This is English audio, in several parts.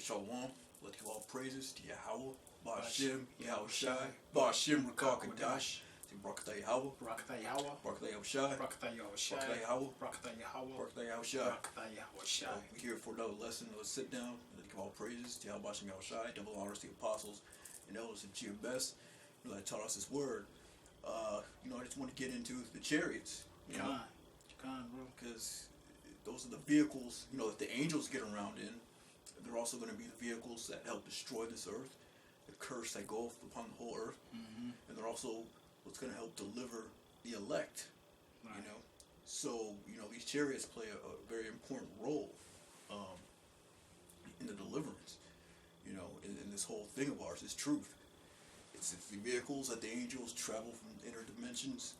Shalom. Let's give all praises to Yahweh, Ba'ashem, Yahushai, Ba'ashem, Rakakadash, to Barakatah Yahweh, Barakatah Yahweh, Barakatah Yahushai, Barakatah Yahushai, Barakatah Yahweh, Barakatah Yahweh, Barakatah Yahushai. Barakatah Yahushai. We're here for another lesson. Let's sit down. Let's give all praises to Yahweh, Ba'ashem, Yahushai, double honors to the apostles and elders of GMS, that taught us His word. I just want to get into the chariots. Come on, bro. Because those are the vehicles, that the angels get around in. They're also going to be the vehicles that help destroy this earth, the curse that goes upon the whole earth, and they're also what's going to help deliver the elect. Right. So these chariots play a very important role in the deliverance. In this whole thing of ours, is truth. It's the vehicles that the angels travel from inner dimensions,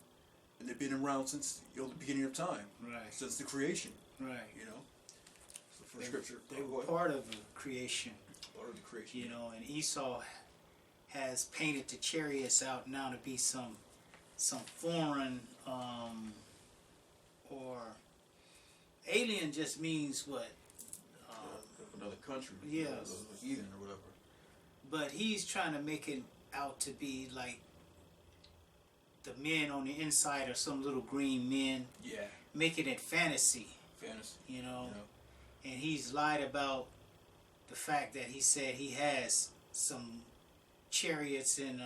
and they've been around since the beginning of time, Right. since the creation. Right. For scripture, They were part of the creation. Part of the creation. And Esau has painted the chariots out now to be some foreign or alien just means what? Another country. Yes. Heathen or whatever. But he's trying to make it out to be like the men on the inside are some little green men. Yeah. Making it fantasy. Fantasy. And he's lied about the fact that he said he has some chariots in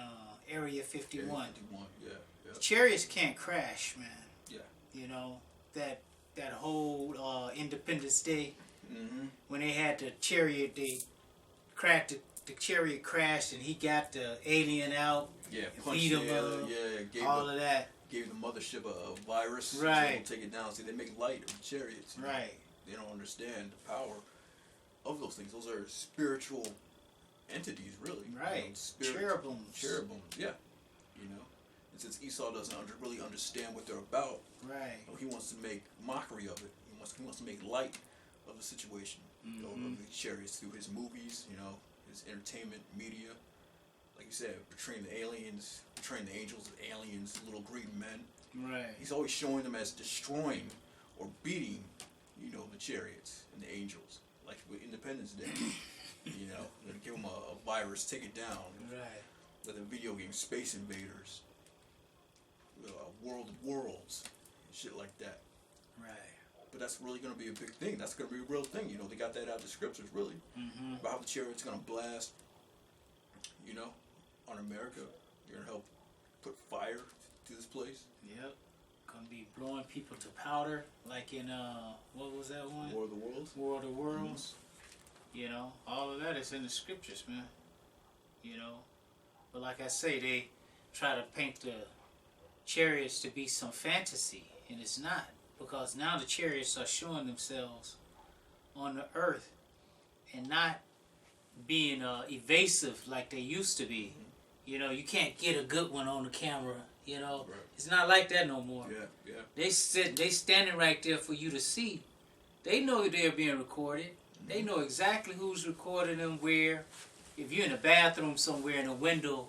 Area 51. Area 51, yeah. The chariots can't crash, man. Yeah. That whole Independence Day, Mm-hmm. when they had the chariot, they cracked the chariot crashed and he got the alien out. Yeah, beat him up. Gave all of that. Gave the mothership a virus. Right. So take it down. See, they make light of the chariots. Right. They don't understand the power of those things. Those are spiritual entities, really. Right. Cherubims. Cherubims, yeah. And since Esau doesn't really understand what they're about, right, he wants to make mockery of it. He wants to make light of the situation, of the chariots through his movies, his entertainment media. Like you said, portraying the aliens, portraying the angels as aliens, little green men. Right. He's always showing them as destroying or beating, the chariots and the angels. Like with Independence Day, gonna give them a virus, take it down. Right. Like the video game Space Invaders, World of Worlds, shit like that. Right. But that's really going to be a big thing. That's going to be a real thing. They got that out of the scriptures, really. About how the chariot's going to blast, on America. They're going to help put fire to this place. Yep. Gonna be blowing people to powder, like in, what was that one? War of the Worlds. War of the Worlds. All of that is in the scriptures, man. But like I say, they try to paint the chariots to be some fantasy, and it's not. Because now the chariots are showing themselves on the earth and not being evasive like they used to be. You can't get a good one on the camera. Right. It's not like that no more. Yeah. They standing right there for you to see. They know they're being recorded. They know exactly who's recording them where. If you're in a bathroom somewhere in a window,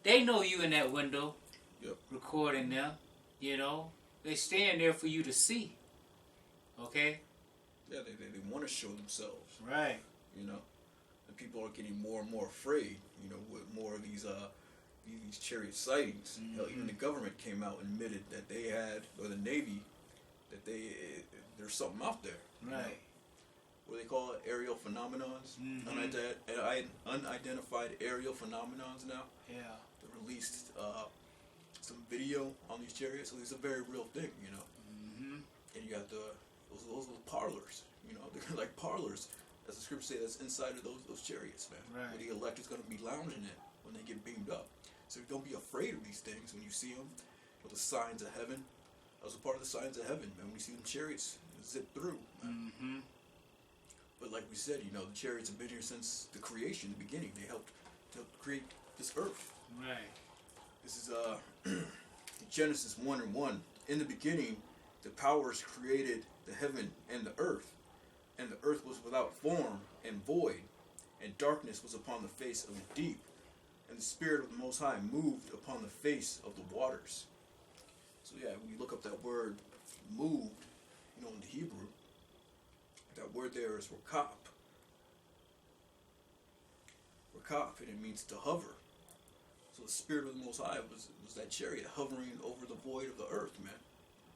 they know you in that window. Yep. Recording them. They stand there for you to see. Okay? Yeah, they want to show themselves. Right. And people are getting more and more afraid, with more of these chariot sightings. Hell, even the government came out and admitted that they had, or the Navy, that there's something out there. Right. What do they call it? Aerial phenomenons? Unidentified aerial phenomenons now. Yeah. They released some video on these chariots, so it's a very real thing, And you got those little parlors, they're like parlors, as the scriptures say, that's inside of those chariots, man. Right. Where the elect is going to be lounging in when they get beamed up. So don't be afraid of these things when you see them, with the signs of heaven. Those are part of the signs of heaven, man. When you see them chariots zip through, man. But like we said, the chariots have been here since the creation, the beginning. They helped create this earth. Right. This is Genesis 1:1. In the beginning, the powers created the heaven and the earth was without form and void, and darkness was upon the face of the deep, and the Spirit of the Most High moved upon the face of the waters. So yeah, when you look up that word moved, in the Hebrew, that word there is rakap. rakaf, and it means to hover. So the Spirit of the Most High was that chariot hovering over the void of the earth, man,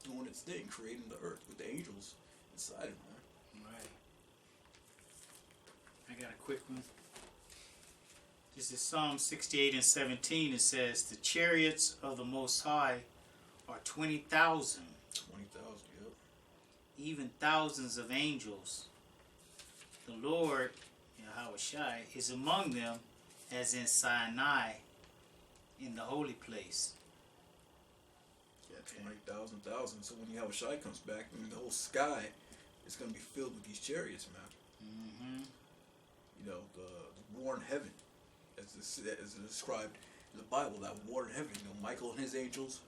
doing its thing, creating the earth with the angels inside it, man. Right. I got a quick one. This is Psalm 68 and 17. It says, "The chariots of the Most High are 20,000, 20,000, yep. even thousands of angels. The Lord, Yahushua, is among them, as in Sinai, in the holy place." Yeah, 20,000. So when Yahushua comes back, I mean, the whole sky is going to be filled with these chariots, man. Mm-hmm. You know, the war in heaven, as described in the Bible, that war in heaven. You know, Michael and his angels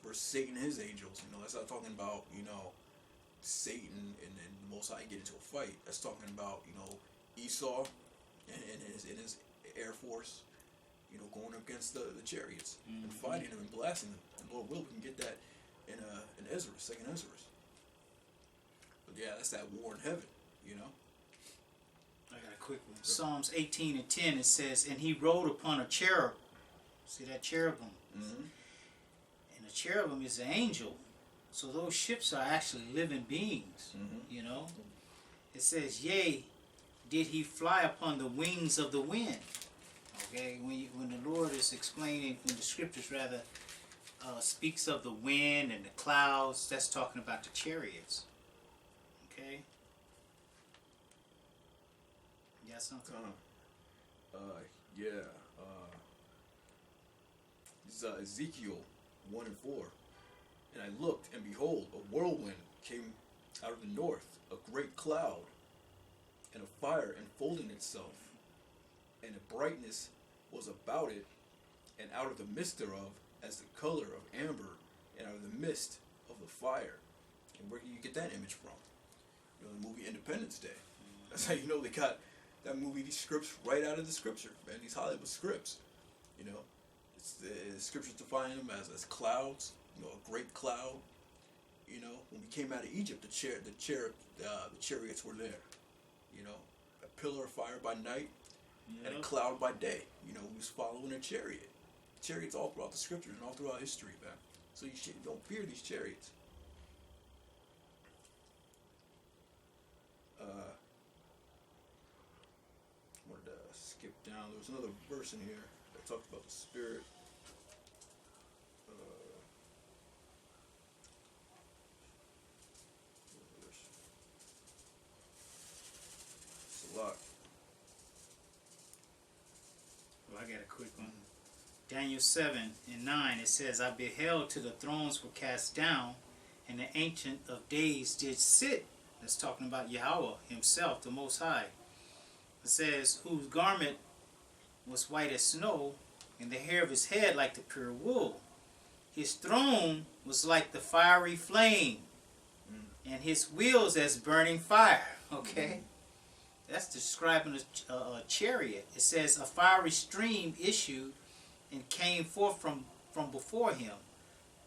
versus Satan and his angels. You know, that's not talking about, you know, Satan and the Most High get into a fight. That's talking about, you know, Esau and his Air Force, you know, going against the chariots and fighting them and blasting them. And Lord will, we can get that in Ezra, 2nd Ezra. But yeah, that's that war in heaven, you know. I got a quick one. Psalms 18 and 10, it says, "And he rode upon a cherub." See that cherubim? Mm-hmm. And a cherubim is an angel. So those ships are actually living beings, you know. It says, "Yea, did he fly upon the wings of the wind." Okay, when the Lord is explaining, when the scriptures rather speaks of the wind and the clouds, that's talking about the chariots. Okay. You got something? Yeah. This is Ezekiel 1 and 4. "And I looked, and behold, a whirlwind came out of the north, a great cloud, and a fire enfolding itself, and a brightness was about it, and out of the midst thereof, as the color of amber, and out of the midst of the fire." And where do you get that image from? You know, the movie Independence Day. That's how you know they got that movie, these scripts right out of the scripture, man. These Hollywood scripts, you know. The scriptures define them as clouds, you know, a great cloud. You know, when we came out of Egypt, the chariots were there. You know, a pillar of fire by night and a cloud by day. You know, we was following a chariot. Chariots all throughout the scriptures and all throughout history, man. So you don't fear these chariots. Wanted to skip down. There was another verse in here that talked about the spirit. It's a lot. Well, I got a quick one. Daniel 7 and 9, it says, "I beheld till the thrones were cast down, and the Ancient of Days did sit." That's talking about Yahweh himself, the Most High. It says, "Whose garment was white as snow, and the hair of his head like the pure wool. His throne was like the fiery flame, and his wheels as burning fire." Okay? That's describing a chariot. It says, "A fiery stream issued and came forth from before him.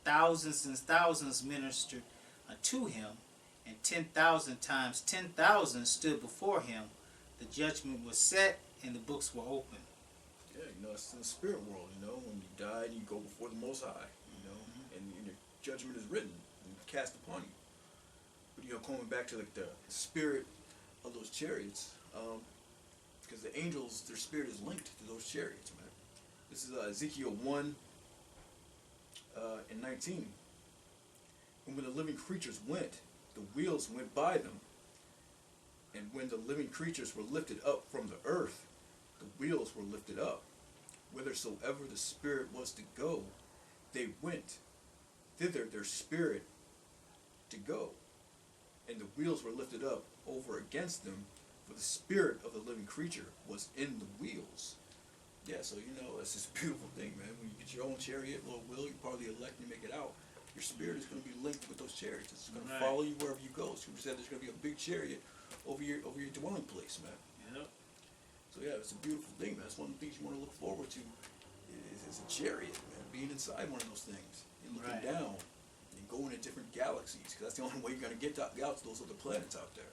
Thousands and thousands ministered unto him, and 10,000 times 10,000 stood before him. The judgment was set, and the books were opened." Yeah, you know, it's in the spirit world, you know, when you die and you go before the Most High, you know, and your judgment is written and cast upon you. But, you know, coming back to like the spirit of those chariots, because the angels, their spirit is linked to those chariots, man. This is Ezekiel 1 and 19. "And when the living creatures went, the wheels went by them. And when the living creatures were lifted up from the earth, the wheels were lifted up. Whithersoever the spirit was to go, they went. Thither their spirit to go. And the wheels were lifted up over against them, for the spirit of the living creature was in the wheels." Yeah, so you know, it's this beautiful thing, man. When you get your own chariot, Lord will, you're part of the elect and you make it out. Your spirit is going to be linked with those chariots. It's going to follow you wherever you go. Scripture said there's going to be a big chariot over your dwelling place, man. Yep. So yeah, it's a beautiful thing, man. It's one of the things you want to look forward to is a chariot, man. Being inside one of those things and looking down and going to different galaxies, because that's the only way you're going to get out to those other planets out there.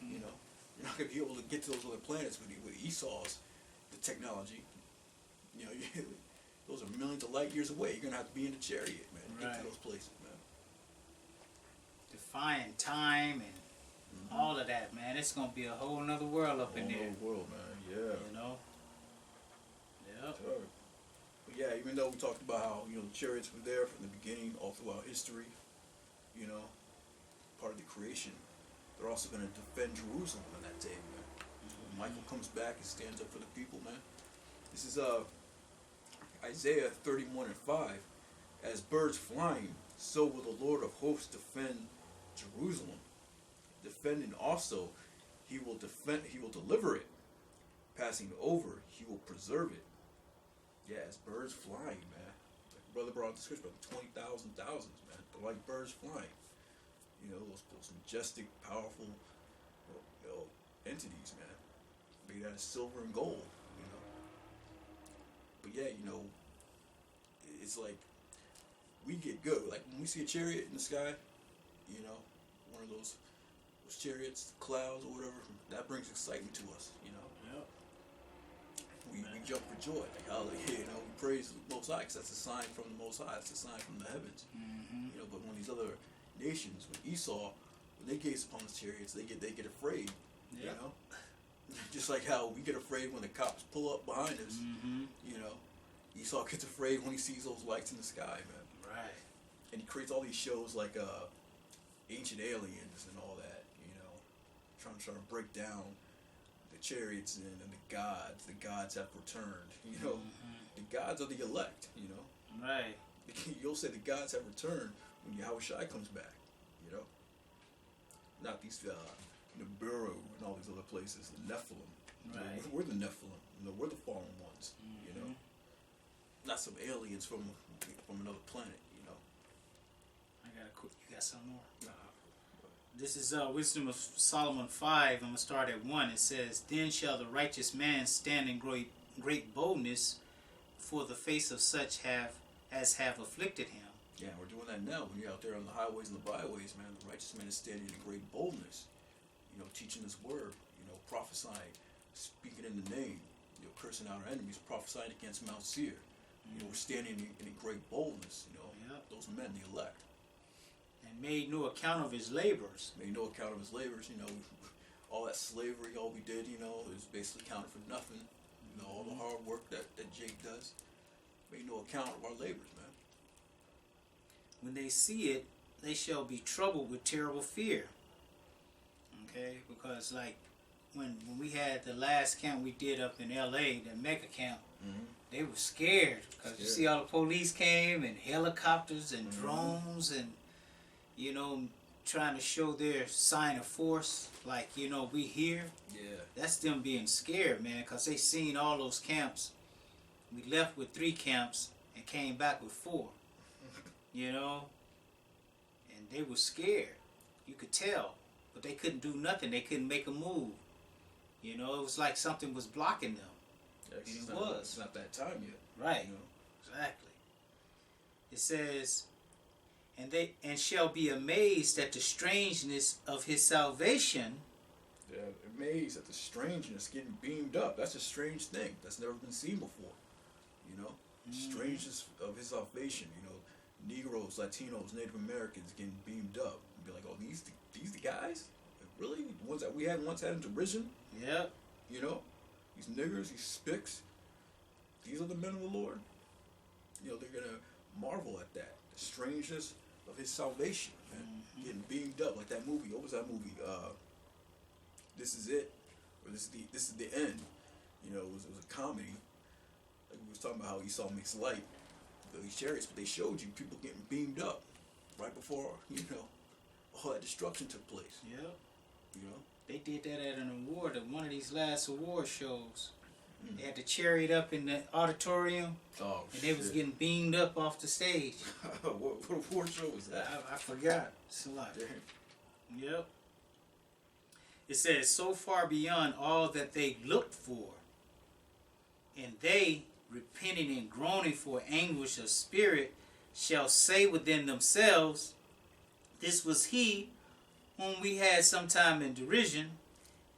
You know, you're not going to be able to get to those other planets with Esau's, the technology. You know, those are millions of light years away. You're gonna have to be in the chariot, man, to get to those places, man. Defying time and all of that, man. It's gonna be a whole nother world up in there. Whole world, man. Yeah. You know. Yep. Sure. But yeah, even though we talked about how the chariots were there from the beginning, all throughout history, part of the creation, they're also gonna defend Jerusalem on that day, man. When Michael comes back and stands up for the people, man. This is Isaiah 31:5. As birds flying, so will the Lord of hosts defend Jerusalem. Defending also, he will deliver it. Passing over, he will preserve it. Yeah, as birds flying, man. Like Brother brought the scripture about 20,000 thousands, man. They're like birds flying. Those majestic, powerful, entities, man. Made out of silver and gold, But yeah, it's like we get good. Like when we see a chariot in the sky, one of those chariots, clouds or whatever, that brings excitement to us, Yep. We jump for joy, like hallelujah, we praise the Most High, because that's a sign from the Most High, it's a sign from the heavens, But when these other nations, with Esau, when they gaze upon the chariots, they get afraid, Just like how we get afraid when the cops pull up behind us, Esau gets afraid when he sees those lights in the sky, man. Right. And he creates all these shows like Ancient Aliens and all that, trying to break down the chariots and the gods. The gods have returned, The gods are the elect, Right. You'll say the gods have returned when Yahushua comes back, Not these Nibiru and all these other places, the Nephilim. Right. We're the Nephilim. We're the fallen ones, Not some aliens from another planet, You got some more? Nah. This is Wisdom of Solomon 5. I'm going to start at 1. It says, Then shall the righteous man stand in great boldness for the face of such as have afflicted him. Yeah, we're doing that now. When you're out there on the highways and the byways, man, the righteous man is standing in great boldness, teaching his word, prophesying, speaking in the name, cursing out our enemies, prophesying against Mount Seir. We're standing in great boldness, Those men, the elect. And made no account of his labors. Made no account of his labors, all that slavery, all we did, is basically counted for nothing. All the hard work that Jake does. Made no account of our labors, man. When they see it, they shall be troubled with terrible fear. Okay, because like when we had the last camp we did up in LA, the mega camp, they were scared because you see all the police came and helicopters and drones and trying to show their sign of force, like we here. Yeah, that's them being scared, man, because they seen all those camps. We left with 3 camps and came back with 4. And they were scared. You could tell, but they couldn't do nothing. They couldn't make a move. It was like something was blocking them. Yeah, it's not that time yet. Right. Exactly. It says, and shall be amazed at the strangeness of his salvation. Yeah, amazed at the strangeness, getting beamed up. That's a strange thing. That's never been seen before. Strangeness of his salvation. Negroes, Latinos, Native Americans getting beamed up. And be like, oh, these the guys? Really? The ones that we once had in derision? Yep. These niggers, these spicks, these are the men of the Lord. They're going to marvel at that. The strangeness of his salvation, man. Getting beamed up like that movie. What was that movie? This Is It? Or This is the End. It was a comedy. Like we was talking about how Esau makes light of these chariots, but they showed you people getting beamed up right before, all that destruction took place. Yep. They did that at an award, at one of these last award shows. They had the chariot up in the auditorium, and they was getting beamed up off the stage. What award show was that? I forgot. It's a lot. Yep. It says, so far beyond all that they looked for, and they, repenting and groaning for anguish of spirit, shall say within themselves, this was he whom we had sometime in derision,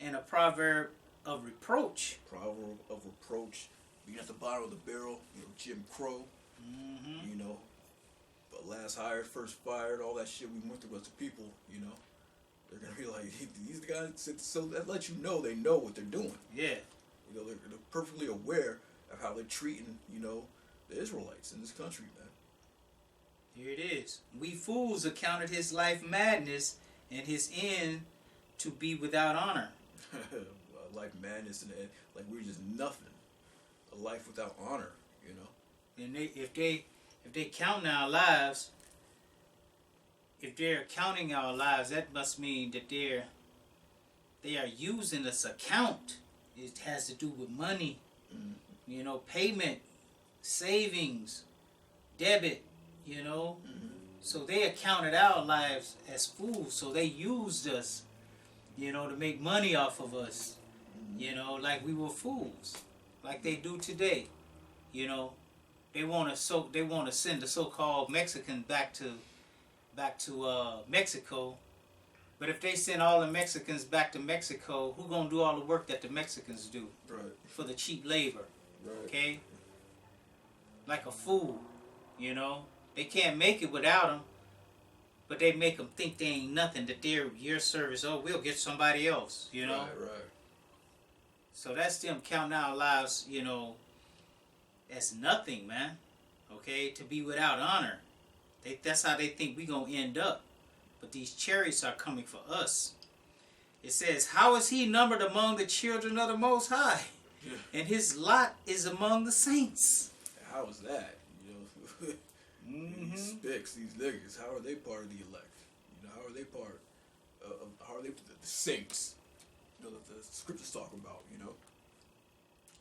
and a proverb of reproach. Proverb of reproach. Being at the bottom of the barrel, Jim Crow, but last hired, first fired, all that shit we went through as a people, they're gonna be like, these guys, so that lets you know they know what they're doing. Yeah. They're perfectly aware of how they're treating, the Israelites in this country, man. Here it is. We fools accounted his life madness and his end to be without honor. Life madness and like we're just nothing. A life without honor, And if they count our lives, if they're counting our lives, that must mean that they are using this account. It has to do with money, payment, savings, debit, So they accounted our lives as fools. So they used us, to make money off of us, like we were fools, like they do today. They want to send the so-called Mexicans back to Mexico. But if they send all the Mexicans back to Mexico, who gonna do all the work that the Mexicans do? Right. For the cheap labor. Right. Okay? Like a fool, They can't make it without them, but they make them think they ain't nothing, that they're your service. Oh, we'll get somebody else, Right, right. So that's them counting our lives, as nothing, man. Okay? To be without honor. That's how they think we gonna end up. But these chariots are coming for us. It says, how is he numbered among the children of the Most High? Yeah. And his lot is among the saints. How is that? These spicks, these niggas, how are they part of the elect? How are they part of, how are they the saints? That the scriptures talk about,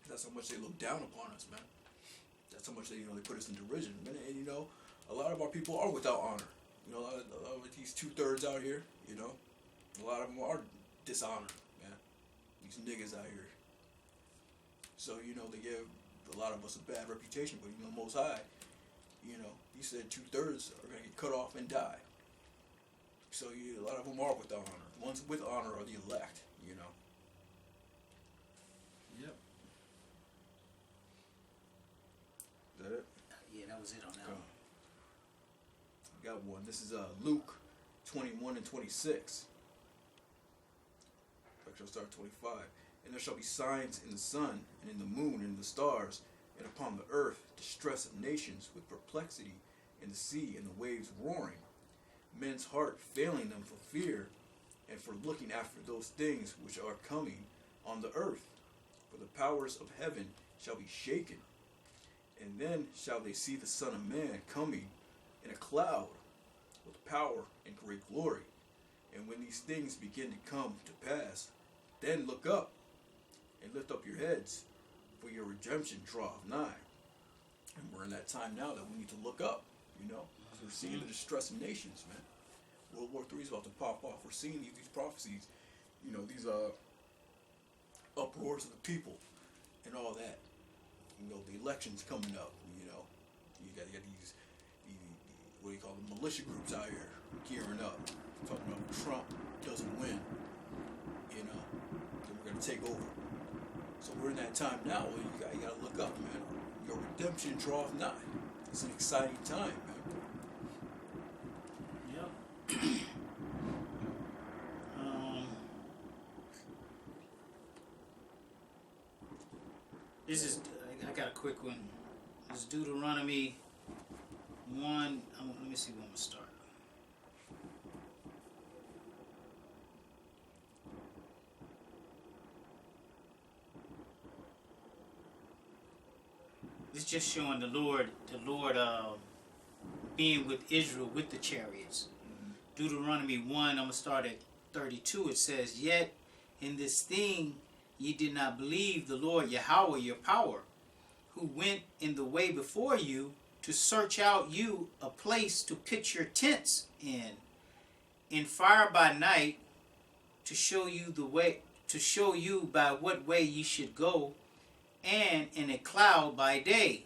That's how much they look down upon us, man. That's how much they put us in derision, man. And, a lot of our people are without honor. A lot of these 2/3 out here, a lot of them are dishonored, man. These niggas out here. So, they give a lot of us a bad reputation, but, Most High, he said 2/3 are going to get cut off and die. So, a lot of them are without honor. The ones with honor are the elect, Yep. Is that it? Yeah, that was it on that one. I got one. This is Luke 21 and 26. I'll start 25. And there shall be signs in the sun, and in the moon, and in the stars, and upon the earth distress of nations with perplexity, in the sea, and the waves roaring. Men's heart failing them for fear, and for looking after those things which are coming on the earth. For the powers of heaven shall be shaken. And then shall they see the Son of Man coming in a cloud with power and great glory. And when these things begin to come to pass, then look up and lift up your heads, for your redemption draweth nigh. And we're in that time now that we need to look up, because we're seeing the distress of nations, man. World War III is about to pop off. We're seeing these prophecies, these uproars of the people and all that. The elections coming up, you got these what do you call them, militia groups out here gearing up, talking about Trump doesn't win, then we're gonna take over. So we're in that time now where you gotta look up, man. Your redemption draweth nigh. It's an exciting time, man. Yep. This is, I got a quick one. This is Deuteronomy 1. Let me see where I'm going to start. It's just showing the Lord being with Israel with the chariots. Deuteronomy 1, I'm going to start at 32. It says, yet in this thing ye did not believe the Lord Yahweh your power, who went in the way before you to search out you a place to pitch your tents in fire by night, to show you the way, to show you by what way ye should go, and in a cloud by day.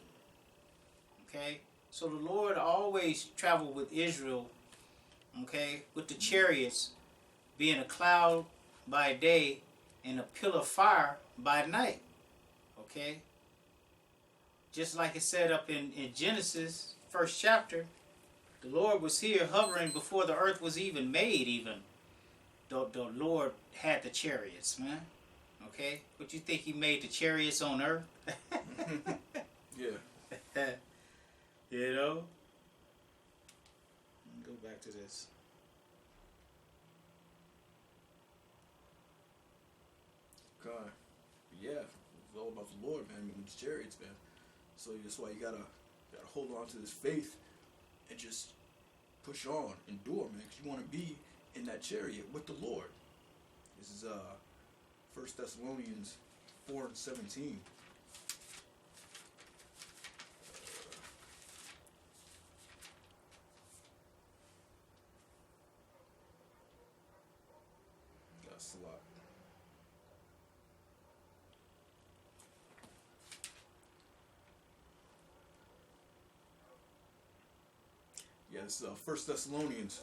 Okay, so the Lord always traveled with Israel, okay, with the chariots, being a cloud by day and a pillar of fire by night. Okay? Just like it said up in Genesis, first chapter, the Lord was here hovering before the earth was even made even. The Lord had the chariots, man. Okay? But you think he made the chariots on earth? Yeah. You know? Go back to this. God. Yeah. It's all about the Lord, man. I mean, it's chariots, man. So that's why you gotta hold on to this faith and just push on, endure, man, because you want to be in that chariot with the Lord. This is 1 Thessalonians 4:17. That's a lot. Yeah, this is 1 Thessalonians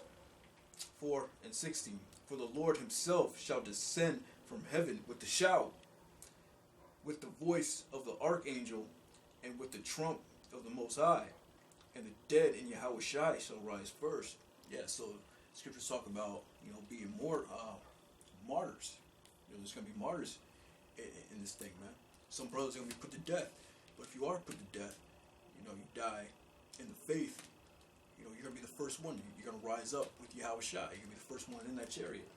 4:16. For the Lord himself shall descend from heaven with a shout, with the voice of the archangel, and with the trump of the Most High, and the dead in Yahushua shall rise first. Yeah, so scriptures talk about, being more martyrs. There's going to be martyrs in this thing, man. Some brothers are going to be put to death, but if you are put to death, you die in the faith. You're going to be the first one. You're going to rise up with Yahushua. You're going to be the first one in that chariot.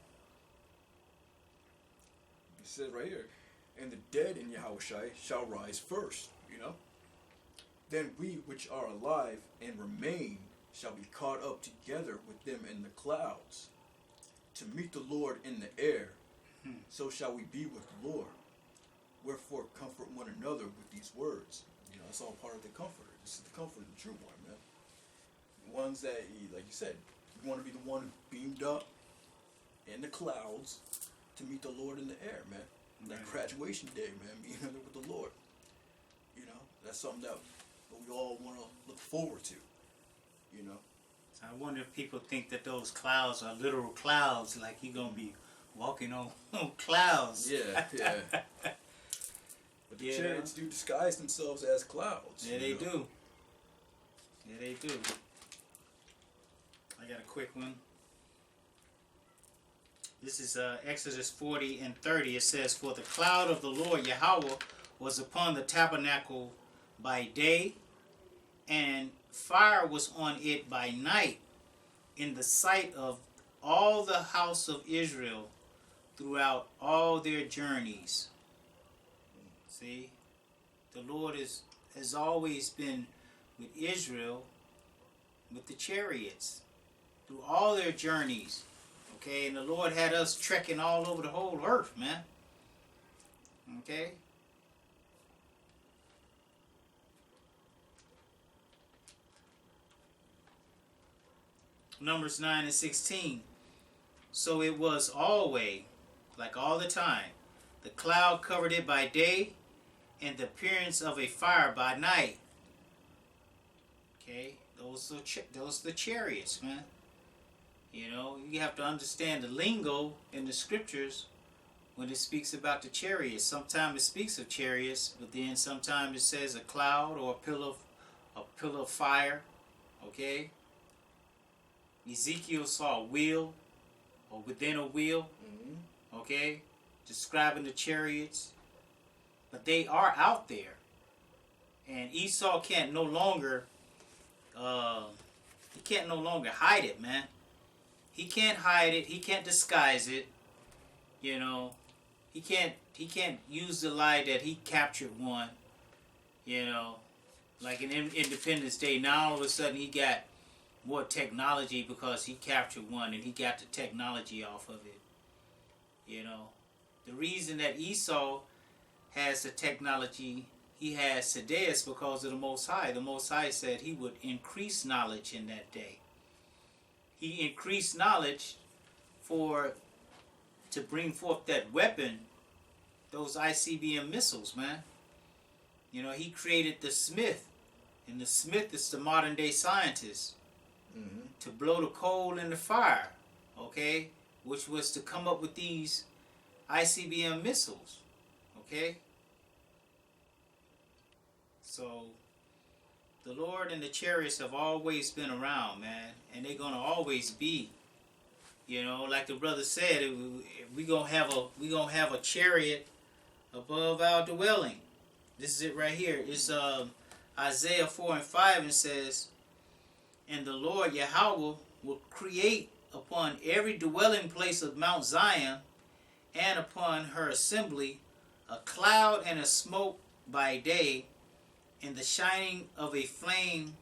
It says right here, and the dead in Yahushua shall rise first, Then we which are alive and remain shall be caught up together with them in the clouds to meet the Lord in the air. So shall we be with the Lord. Wherefore comfort one another with these words. It's all part of the comforter. This is the comforter, the true one, man. Ones that, like you said, you want to be the one beamed up in the clouds to meet the Lord in the air, man. That graduation day, man, being there with the Lord. That's something that we all want to look forward to, So I wonder if people think that those clouds are literal clouds, like you're going to be walking on clouds. Yeah, yeah. But the chariots do disguise themselves as clouds. Yeah, they do. Yeah, they do. I got a quick one. This is Exodus 40:30. It says, for the cloud of the Lord Yahweh was upon the tabernacle by day, and fire was on it by night, in the sight of all the house of Israel throughout all their journeys. See, the Lord has always been with Israel, with the chariots, through all their journeys. Okay, and the Lord had us trekking all over the whole earth, man. Okay? Numbers 9:16. So it was always, like all the time, the cloud covered it by day, and the appearance of a fire by night. Okay? Those are the chariots, man. You have to understand the lingo in the scriptures when it speaks about the chariots. Sometimes it speaks of chariots, but then sometimes it says a cloud or a pillar of fire. Okay? Ezekiel saw a wheel, or within a wheel. Okay? Describing the chariots. But they are out there. And Esau can't no longer hide it, man. He can't hide it. He can't disguise it. He can't use the lie that he captured one. Like in Independence Day. Now all of a sudden he got more technology because he captured one and he got the technology off of it. The reason that Esau has the technology he has today is because of the Most High. The Most High said he would increase knowledge in that day. He increased knowledge to bring forth that weapon, those ICBM missiles, man. He created the Smith, and the Smith is the modern day scientist, to blow the coal in the fire, okay, which was to come up with these ICBM missiles. Okay? So, the Lord and the chariots have always been around, man. And they're going to always be. You know, like the brother said, we gonna have a chariot above our dwelling. This is it right here. It's Isaiah 4:5, and says, "And the Lord Yahweh will create upon every dwelling place of Mount Zion, and upon her assembly, a cloud and a smoke by day, and the shining of a flaming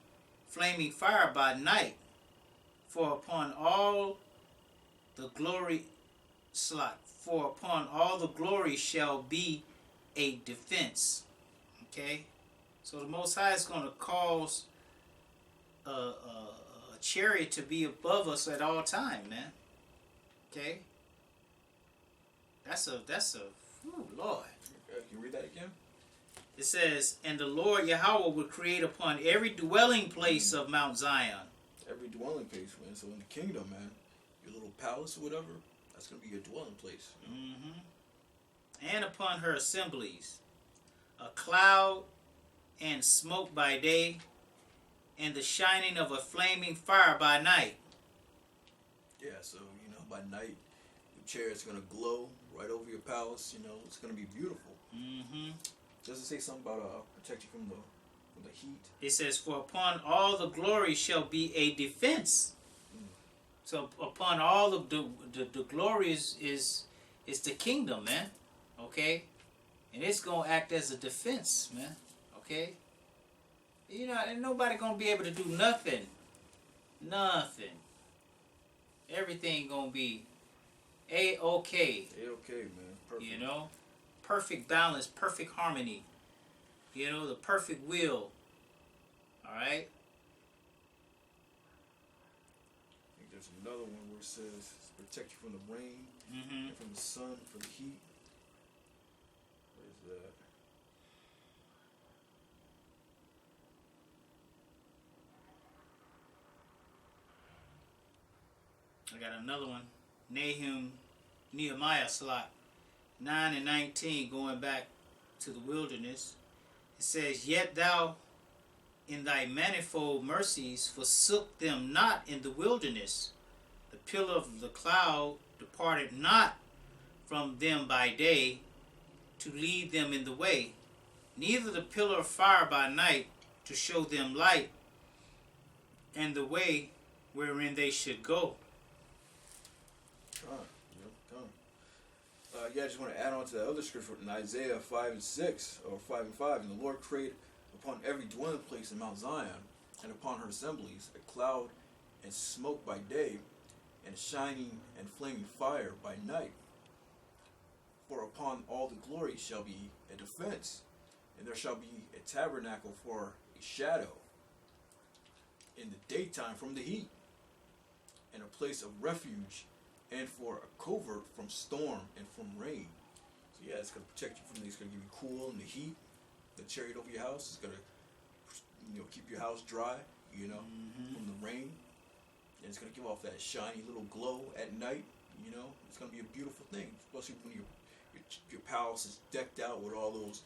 fire by night. For upon all the glory shall be a defense." Okay, so the Most High is going to cause a chariot to be above us at all time, man. Okay, that's a Lord. Can you read that again? It says, "And the Lord Yahweh will create upon every dwelling place of Mount Zion." Every dwelling place, man. So in the kingdom, man, your little palace or whatever, that's going to be your dwelling place. "And upon her assemblies, a cloud and smoke by day, and the shining of a flaming fire by night." Yeah, so, by night, the chariot's going to glow right over your palace. It's going to be beautiful. Does it say something about protect you from the heat? It says, "For upon all the glory shall be a defense." So upon all of the glory is the kingdom, man. Okay? And it's going to act as a defense, man. Okay? Ain't nobody going to be able to do nothing. Nothing. Everything going to be A-okay. A-okay, man. Perfect. Perfect balance, perfect harmony. The perfect will. All right? I think there's another one where it says, protect you from the rain, and from the sun, from the heat. What is that? I got another one. Nehemiah slot 9 and 19, going back to the wilderness. It says, "Yet thou in thy manifold mercies forsook them not in the wilderness. The pillar of the cloud departed not from them by day to lead them in the way, neither the pillar of fire by night to show them light and the way wherein they should go." I just want to add on to that other scripture in Isaiah 5 and 6, or 5 and 5. "And the Lord created upon every dwelling place in Mount Zion, and upon her assemblies, a cloud and smoke by day, and shining and flaming fire by night. For upon all the glory shall be a defense, and there shall be a tabernacle for a shadow in the daytime from the heat, and a place of refuge, and for a covert from storm and from rain." So yeah, it's going to protect you from this. It's going to give you cool in the heat. The chariot over your house is going to keep your house dry, from the rain. And it's going to give off that shiny little glow at night. It's going to be a beautiful thing, especially when your palace is decked out with all those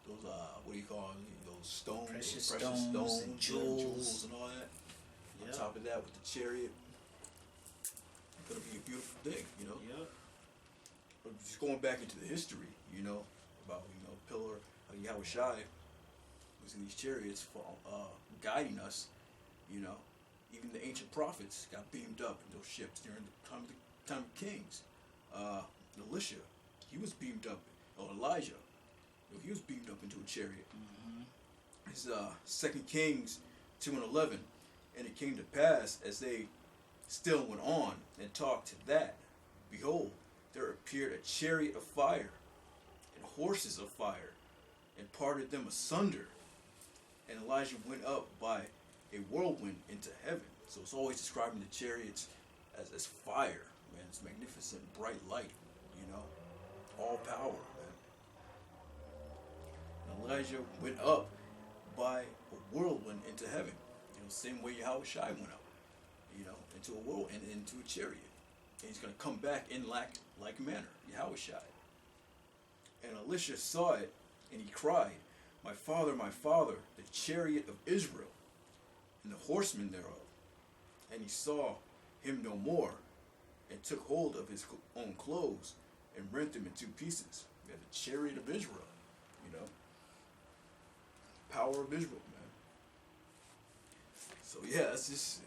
what do you call them? Those stones, Precious stones and jewels and all that. Yep. On top of that, with the chariot, it's going to be a beautiful thing, Yep. But just going back into the history, about pillar of Yahweh Shai was in these chariots for guiding us. Even the ancient prophets got beamed up in those ships during the time of kings. Elisha, he was beamed up, or Elijah, he was beamed up into a chariot. It's 2 Kings 2 and 11, "And it came to pass, as they still went on and talked to that, behold, there appeared a chariot of fire and horses of fire, and parted them asunder. And Elijah went up by a whirlwind into heaven." So it's always describing the chariots as fire, man. It's magnificent, bright light, all power, man. And Elijah went up by a whirlwind into heaven. Same way Yahweh Shai went up, into a whirlwind and into a chariot. And he's going to come back in like manner, Yahweh Shai. And Elisha saw it, and he cried, my father, the chariot of Israel, and the horsemen thereof. And he saw him no more, and took hold of his own clothes, and rent them in two pieces. Yeah, the chariot of Israel, you know. Power of Israel, man. So yeah, that's just,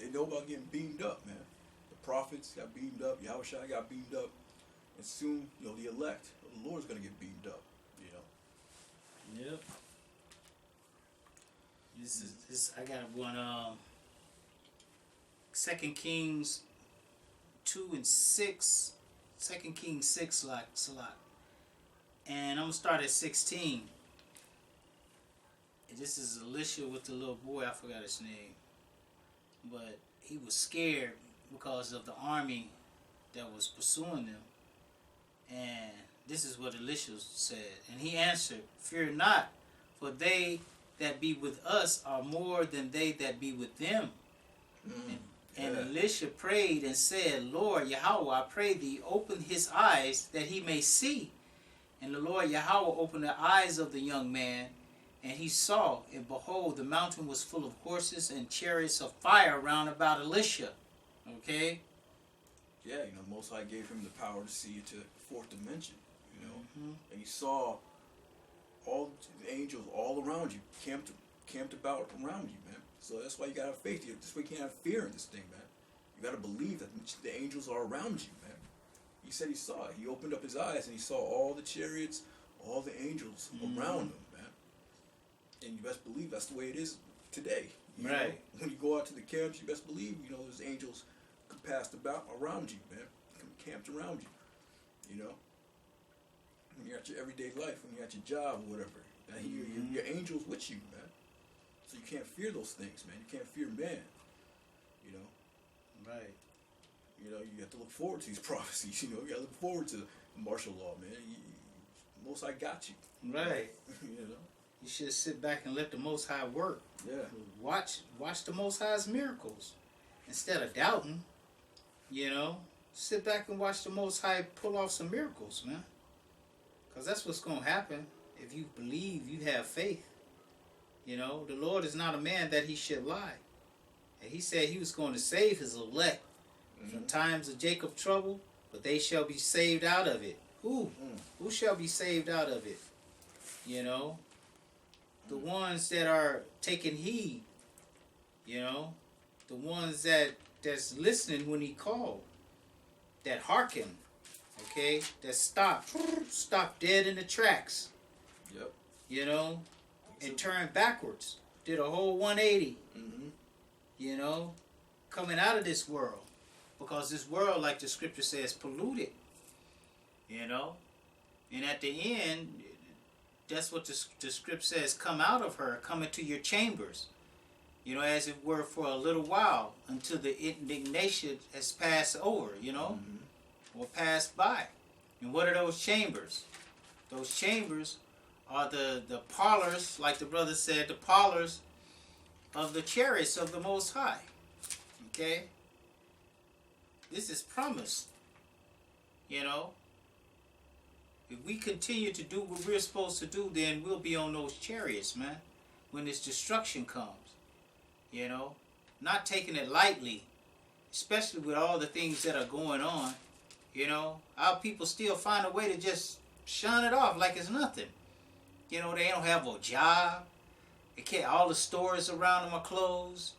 they know about getting beamed up, man. The prophets got beamed up, Yahushua got beamed up, and soon, you know, the elect of the Lord's gonna get beamed up, you know. Yep. This I got one 2 Kings 2 and 6. 2 Kings 6 Salat. And I'm gonna start at 16. And this is Elisha with the little boy, I forgot his name. But he was scared because of the army that was pursuing them. And this is what Elisha said. And he answered, fear not, for they that be with us are more than they that be with them. And Elisha prayed and said, Lord Yahweh, I pray thee, open his eyes that he may see. And the Lord Yahweh opened the eyes of the young man, and he saw, and behold, the mountain was full of horses and chariots of fire round about Elisha. Okay? Yeah, you know, Most High gave him the power to see into the fourth dimension, you know. And he saw all the angels all around you, camped about around you, man. So that's why you gotta have faith. That's why you can't have fear in this thing, man. You gotta believe that the angels are around you, man. He said he saw it. He opened up his eyes and he saw all the chariots, all the angels around him, man. And you best believe that's the way it is today. You know, when you go out to the camps, you best believe, you know, there's angels compassed about around you, man. Camped around you, you know. When you're at your everyday life, when you're at your job or whatever, your angels with you, man. So you can't fear those things, man. You can't fear man, you know. Right. You know, you have to look forward to these prophecies. You know, you got to look forward to martial law, man. Most High got you. Right. You know. You should sit back and let the Most High work. Yeah. Watch the Most High's miracles instead of doubting. You know, sit back and watch the Most High pull off some miracles, man. Because that's what's going to happen if you believe, you have faith. You know, the Lord is not a man that he should lie. And he said he was going to save his elect from times of Jacob's trouble, but they shall be saved out of it. Who? Who shall be saved out of it? You know, the ones that are taking heed. You know, the ones that's listening when he called, that hearken. Okay, that stop dead in the tracks. Yep. You know, and turn backwards. Did a whole 180. You know, coming out of this world, because this world, like the scripture says, polluted. You know, and at the end, that's what the script says: come out of her, come into your chambers. You know, as it were, for a little while until the indignation has passed over. You know. Or passed by. And what are those chambers? Those chambers are the parlors, like the brother said, the parlors of the chariots of the Most High. Okay? This is promised. You know? If we continue to do what we're supposed to do, then we'll be on those chariots, man, when this destruction comes. You know? Not taking it lightly, especially with all the things that are going on. You know, our people still find a way to just shun it off like it's nothing. You know, they don't have a job. They can't. All the stores around them are closed.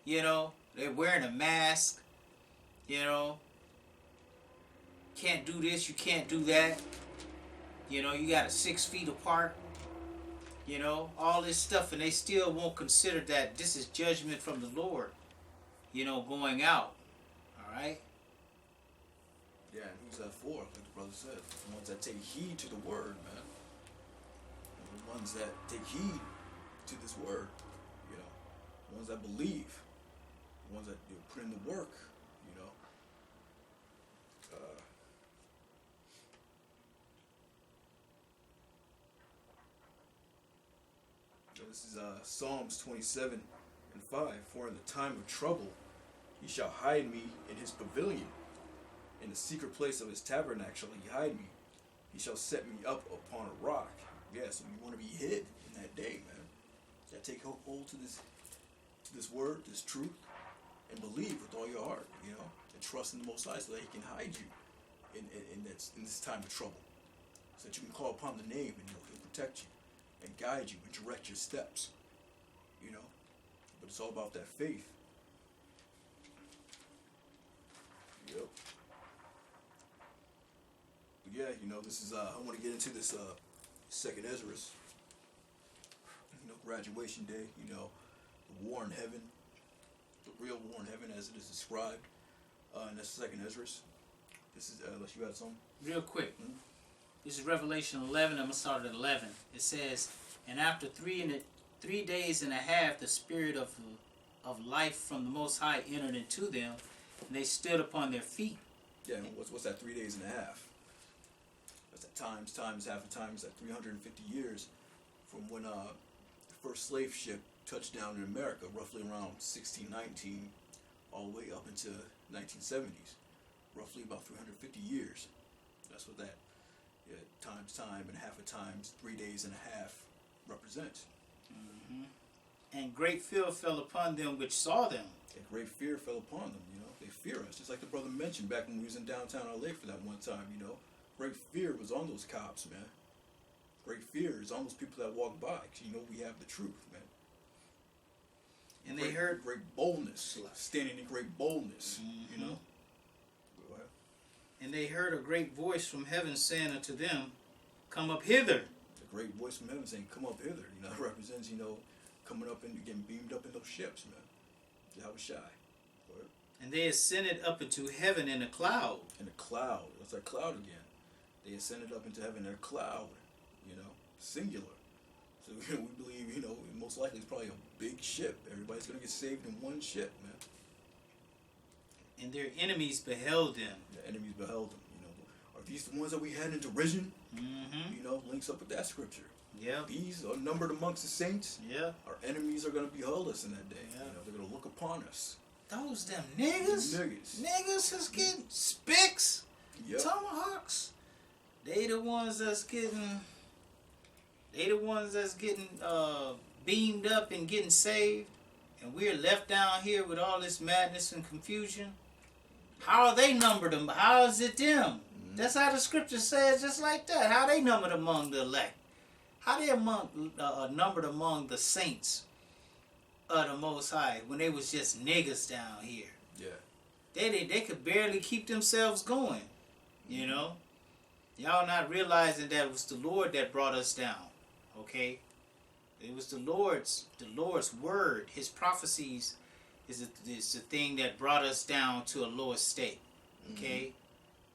You know, they're wearing a mask. You know, can't do this, you can't do that. You know, you got it 6 feet apart. You know, all this stuff, and they still won't consider that this is judgment from the Lord. You know, going out. All right. Yeah, and who's that for? Like the brother said, the ones that take heed to the word, man. And the ones that take heed to this word, you know. The ones that believe. The ones that put in the work, you know. This is Psalms 27 and 5. For in the time of trouble he shall hide me in his pavilion. In the secret place of his tabernacle shall he hide me. He shall set me up upon a rock. Yeah, so you want to be hid in that day, man. You gotta take hold to this word, this truth, and believe with all your heart, you know, and trust in the Most High so that He can hide you in this time of trouble, so that you can call upon the name and He'll protect you and guide you and direct your steps, you know. But it's all about that faith. Yep. But yeah, you know, this is I want to get into this second Ezra's, you know, graduation day, you know, the war in heaven, the real war in heaven as it is described, and that's second Ezra's. This is unless you had some. Real quick. This is Revelation 11. I'm gonna start at 11. It says, "And after 3 days and a half, the spirit of life from the Most High entered into them, and they stood upon their feet." Yeah, and what's that 3 days and a half? That's that times half a time is that 350 years from when the first slave ship touched down in America, roughly around 1619, all the way up into 1970s. Roughly about 350 years. That's what that times time and half a times 3 days and a half represents. Mm-hmm. "And great fear fell upon them which saw them." And great fear fell upon them, you know. They fear us. Just like the brother mentioned back when we was in downtown LA for that one time, you know. Great fear was on those cops, man. Great fear is on those people that walk by, because you know we have the truth, man. And they heard great boldness, standing in great boldness, you know. "And they heard a great voice from heaven saying unto them, Come up hither." The great voice from heaven saying, "Come up hither." You know, it represents, you know, coming up and getting beamed up in those ships, man. Yahweh Shai. "And they ascended up into heaven in a cloud." In a cloud. That's that cloud again. They ascended up into heaven in a cloud, you know, singular. So we believe, you know, most likely it's probably a big ship. Everybody's going to get saved in one ship, man. "And their enemies beheld them." The enemies beheld them, you know. Are these the ones that we had in derision? Mm-hmm. You know, links up with that scripture. Yeah. These are numbered amongst the saints. Yeah. Our enemies are going to behold us in that day. Yeah. You know, they're going to look upon us. Those them niggas. Niggas is getting spicks. Yep. Tomahawks. They the ones that's getting beamed up and getting saved, and we're left down here with all this madness and confusion. How are they numbered? How is it them? Mm-hmm. That's how the scripture says, just like that. How they numbered among the elect? How they numbered among the saints of the Most High when they was just niggas down here? Yeah. They could barely keep themselves going. You know, y'all not realizing that it was the Lord that brought us down. Okay, it was the Lord's word. His prophecies is the thing that brought us down to a lower state. Okay,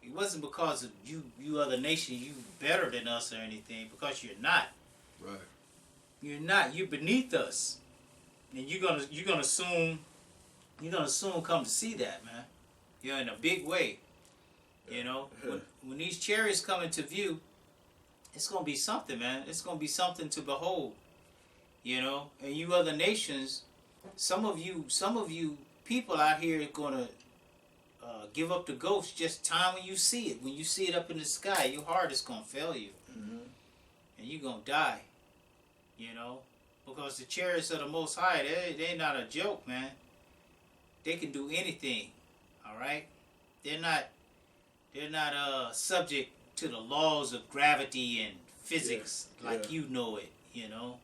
It wasn't because of you other nation, you better than us or anything. Because you're not. Right. You're not. You're beneath us, and you're gonna soon come to see that, man. You know, in a big way. You know, when these chariots come into view, it's gonna be something, man. It's gonna be something to behold. You know, and you other nations, some of you people out here are gonna give up the ghost just time when you see it. When you see it up in the sky, your heart is gonna fail you, and you're gonna die. You know, because the chariots of the Most High, they're not a joke, man. They can do anything. All right, they're not subject to the laws of gravity and physics like you know it. You know,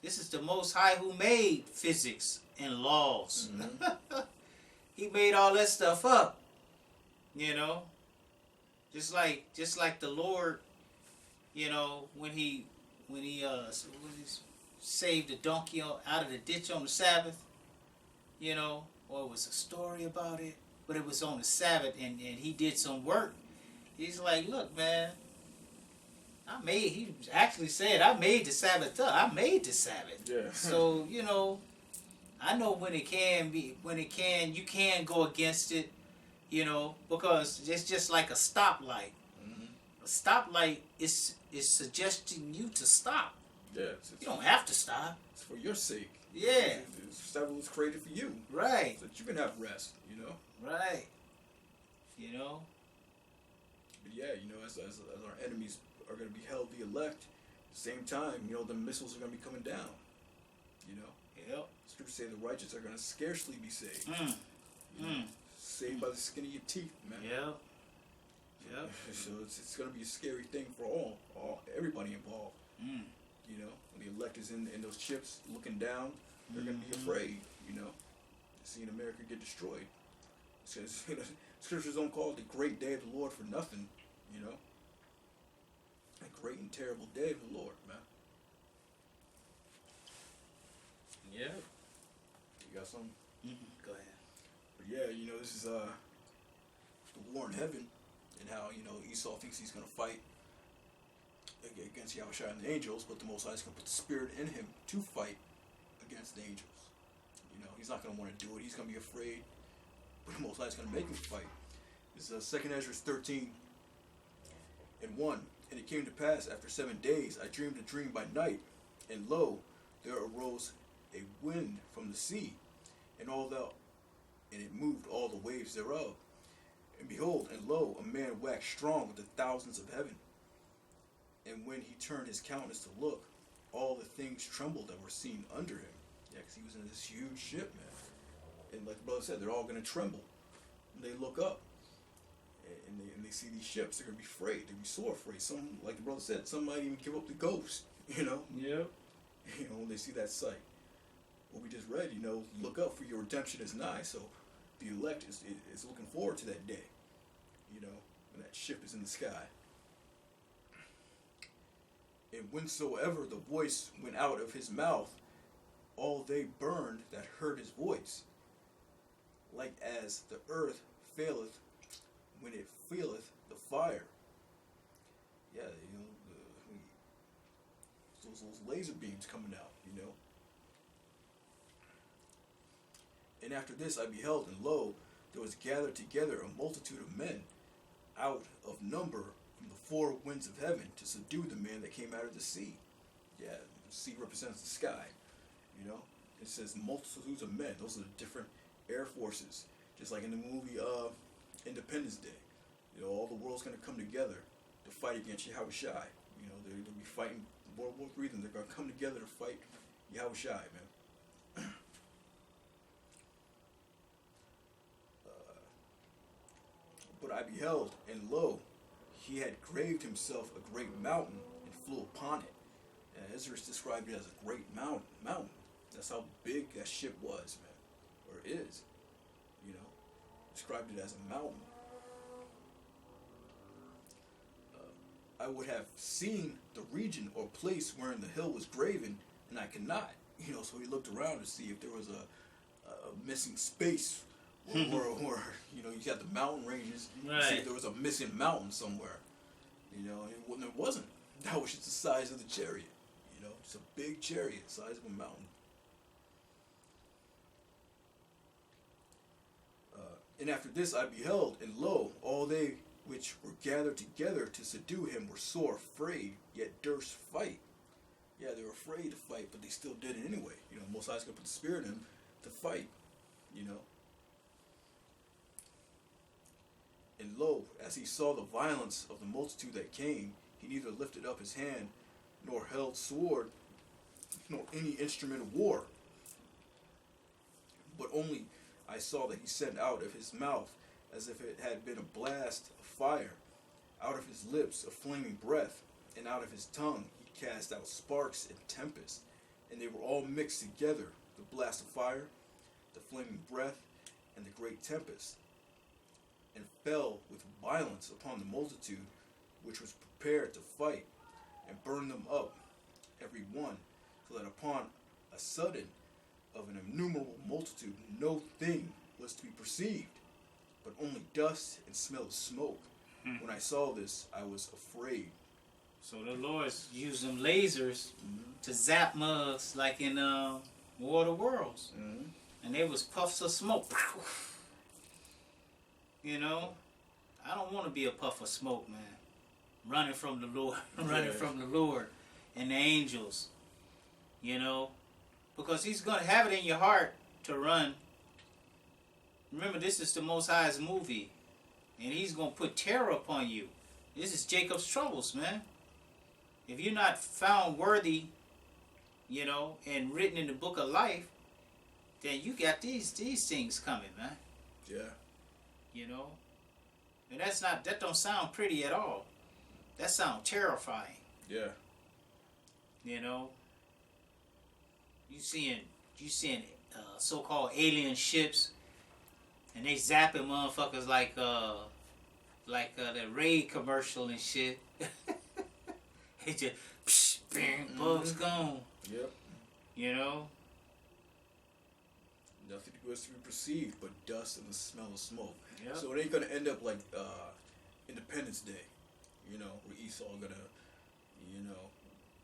this is the Most High who made physics and laws. He made all that stuff up. You know, just like the Lord. You know, when he saved the donkey out of the ditch on the Sabbath. You know, or it was a story about it. But it was on the Sabbath, and he did some work. He's like, look, man, he actually said, I made the Sabbath up. I made the Sabbath. Yeah. So, you know, I know when you can go against it, you know, because it's just like a stoplight. A stoplight is suggesting you to stop. Yeah. You don't have to stop. It's for your sake. Yeah. Sabbath was created for you. Right. So that you can have rest, you know? Right. You know? But yeah, as our enemies are going to be held the elect, at the same time, the missiles are going to be coming down. Yep. Scriptures say the righteous are going to scarcely be saved. Saved by the skin of your teeth, man. Yep. Yep. So it's going to be a scary thing for everybody involved. When the elect is in those ships looking down, they're going to be afraid. Seeing America get destroyed. Scriptures don't call it the great day of the Lord for nothing. A great and terrible day of the Lord, man. Yeah. You got something? Go ahead. But yeah, this is the war in heaven, and how Esau thinks he's going to fight against Yahushua and the angels, but the Most High is going to put the spirit in him to fight against the angels. He's not going to want to do it. He's going to be afraid, but the Most High is going to make him fight. This is 2 Ezra 13 and 1. And it came to pass after 7 days, I dreamed a dream by night, and lo, there arose a wind from the sea, and it moved all the waves thereof. And behold, and lo, a man waxed strong with the thousands of heaven. And when he turned his countenance to look, all the things trembled that were seen under him. Yeah, because he was in this huge ship, man. And like the brother said, they're all going to tremble. And they look up, and they see these ships. They're going to be afraid. They're going to be sore afraid. Some, like the brother said, some might even give up the ghost, Yep. When they see that sight. What we just read, look up, for your redemption is nigh. So the elect is looking forward to that day, when that ship is in the sky. And whensoever the voice went out of his mouth, all they burned that heard his voice, like as the earth faileth when it feeleth the fire. Yeah, those laser beams coming out, And after this I beheld, and lo, there was gathered together a multitude of men, out of number from the four winds of heaven, to subdue the man that came out of the sea. Yeah, the sea represents the sky. It says multitudes of men. Those are the different air forces. Just like in the movie Independence Day. All the world's going to come together to fight against Yahushua. They'll be fighting World War III, and they're going to come together to fight Yahushua, man. But I beheld, and lo, he had graved himself a great mountain, and flew upon it. And Ezra described it as a great mountain. That's how big that ship was, man, or is. Described it as a mountain. I would have seen the region or place wherein the hill was graven, and I could not. So he looked around to see if there was a missing space, or you got the mountain ranges. Right. See if there was a missing mountain somewhere. And there wasn't. That was just the size of the chariot. Just a big chariot, size of a mountain. And after this I beheld, and lo, all they which were gathered together to subdue him were sore afraid, yet durst fight. Yeah, they were afraid to fight, but they still did it anyway. Most High's going to put the spirit in them to fight. And lo, as he saw the violence of the multitude that came, he neither lifted up his hand, nor held sword, nor any instrument of war. But only I saw that he sent out of his mouth, as if it had been a blast of fire, out of his lips a flaming breath, and out of his tongue he cast out sparks and tempest, and they were all mixed together, the blast of fire, the flaming breath, and the great tempest, and fell with violence upon the multitude which was prepared to fight, and burned them up every one, so that upon a sudden of an innumerable multitude no thing was to be perceived, but only dust and smell of smoke. When I saw this, I was afraid. So the Lord's used them lasers to zap mugs like in War of the Worlds. And they was puffs of smoke. I don't want to be a puff of smoke, man. Running from the Lord, running from the Lord and the angels. Because he's going to have it in your heart to run. Remember, this is the Most High's movie. And he's going to put terror upon you. This is Jacob's troubles, man. If you're not found worthy, and written in the book of life, then you got these things coming, man. Yeah. And that don't sound pretty at all. That sounds terrifying. Yeah. You seeing so-called alien ships, and they zapping motherfuckers like the Raid commercial and shit. It just psh, bang, bugs gone. Yep. Nothing goes to be perceived but dust and the smell of smoke. Yep. So it ain't gonna end up like Independence Day, where Esau gonna,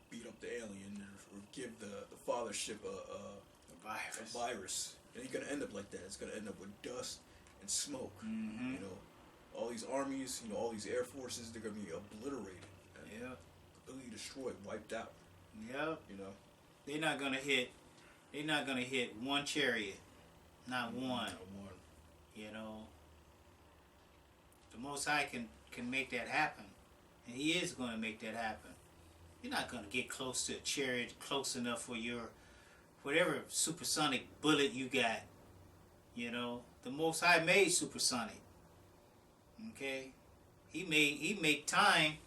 beat up the alien or give the fathership a virus. It ain't gonna end up like that. It's gonna end up with dust and smoke. Mm-hmm. All these armies, all these air forces, they're gonna be obliterated. Yeah. Completely destroyed, wiped out. Yep. They're not gonna hit one chariot. Not one. Not one. The Most High can make that happen. And He is going to make that happen. You're not going to get close to a chariot close enough for your whatever supersonic bullet you got. The Most High made supersonic. Okay? He made time.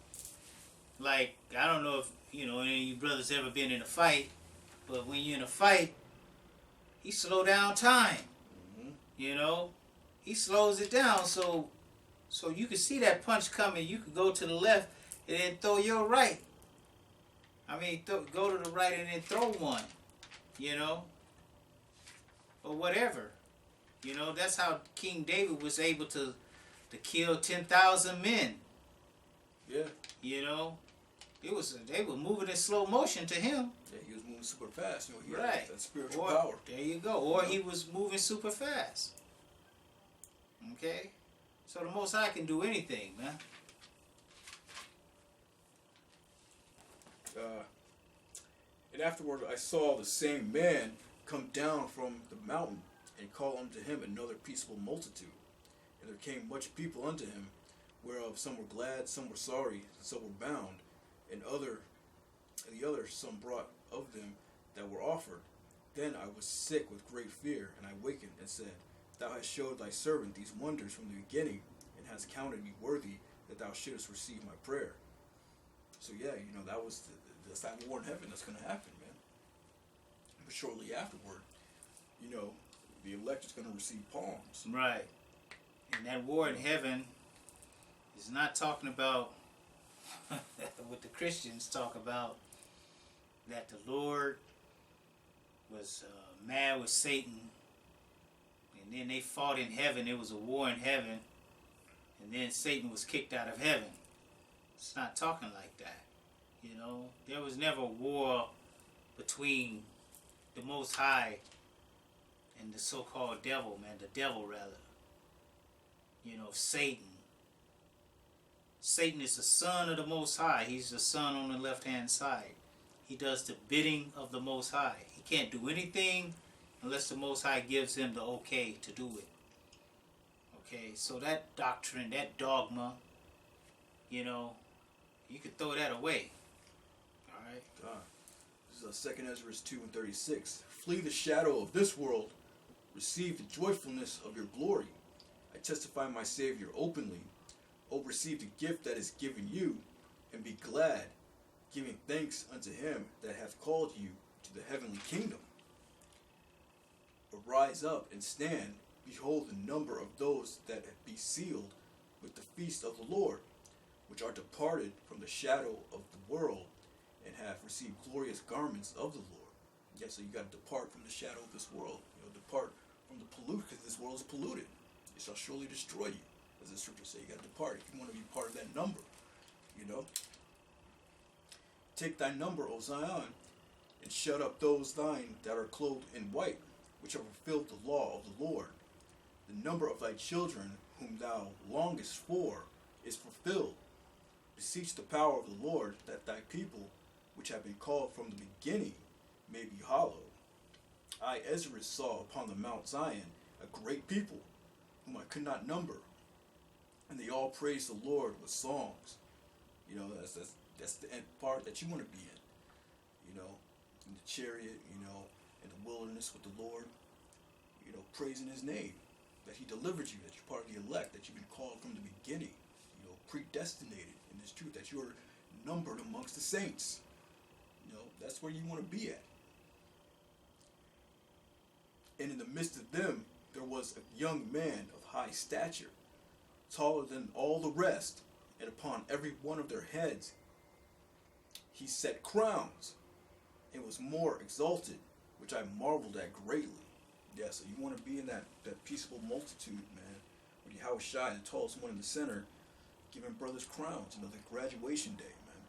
Like, I don't know if any of you brothers ever been in a fight, but when you're in a fight, He slow down time. Mm-hmm. He slows it down so you can see that punch coming. You could go to the left and then throw your right. Go to the right and then throw one. Or whatever. That's how King David was able to kill 10,000 men. Yeah. They were moving in slow motion to him. Yeah, he was moving super fast. He Right. had that spiritual power. There you go. Or he was moving super fast. Okay? So the Most High can do anything, man. And afterward I saw the same man come down from the mountain and call unto him another peaceable multitude. And there came much people unto him, whereof some were glad, some were sorry, some were bound, and the others some brought of them that were offered. Then I was sick with great fear, and I wakened and said, Thou hast showed thy servant these wonders from the beginning, and hast counted me worthy that thou shouldest receive my prayer. So yeah, that was that's that war in heaven that's going to happen, man. But shortly afterward, the elect is going to receive palms. Right. And that war in heaven is not talking about what the Christians talk about, that the Lord was mad with Satan, and then they fought in heaven. It was a war in heaven, and then Satan was kicked out of heaven. It's not talking like that. There was never a war between the Most High and the so-called devil, man. The devil, rather. Satan. Satan is the son of the Most High. He's the son on the left-hand side. He does the bidding of the Most High. He can't do anything unless the Most High gives him the okay to do it. Okay, so that doctrine, that dogma, you could throw that away. All right? This is 2 Ezra 2:36. Flee the shadow of this world. Receive the joyfulness of your glory. I testify my Savior openly. O receive the gift that is given you, and be glad, giving thanks unto him that hath called you to the heavenly kingdom. Arise up and stand. Behold the number of those that be sealed with the feast of the Lord, which are departed from the shadow of the world, and have received glorious garments of the Lord. Yeah, so you got to depart from the shadow of this world. Depart from the pollute, because this world is polluted. It shall surely destroy you, as the scriptures say. You got to depart if you want to be part of that number. Take thy number, O Zion, and shut up those thine that are clothed in white, which have fulfilled the law of the Lord. The number of thy children, whom thou longest for, is fulfilled. Beseech the power of the Lord, that thy people, which have been called from the beginning, may be hallowed. I, Ezra, saw upon the Mount Zion a great people, whom I could not number, and they all praised the Lord with songs, You know, that's the end part that you want to be in. You know, in the chariot, you know, in the wilderness with the Lord, you know, praising his name, that he delivered you, that you're part of the elect, that you've been called from the beginning, you know, predestinated in this truth, that you're numbered amongst the saints. You know, that's where you want to be at. And in the midst of them, there was a young man of high stature, taller than all the rest, and upon every one of their heads he set crowns, and was more exalted, which I marveled at greatly. Yeah, so you want to be in that peaceable multitude, man, where Yahweh Shai, the tallest one in the center, giving brothers crowns, you know, the graduation day, man.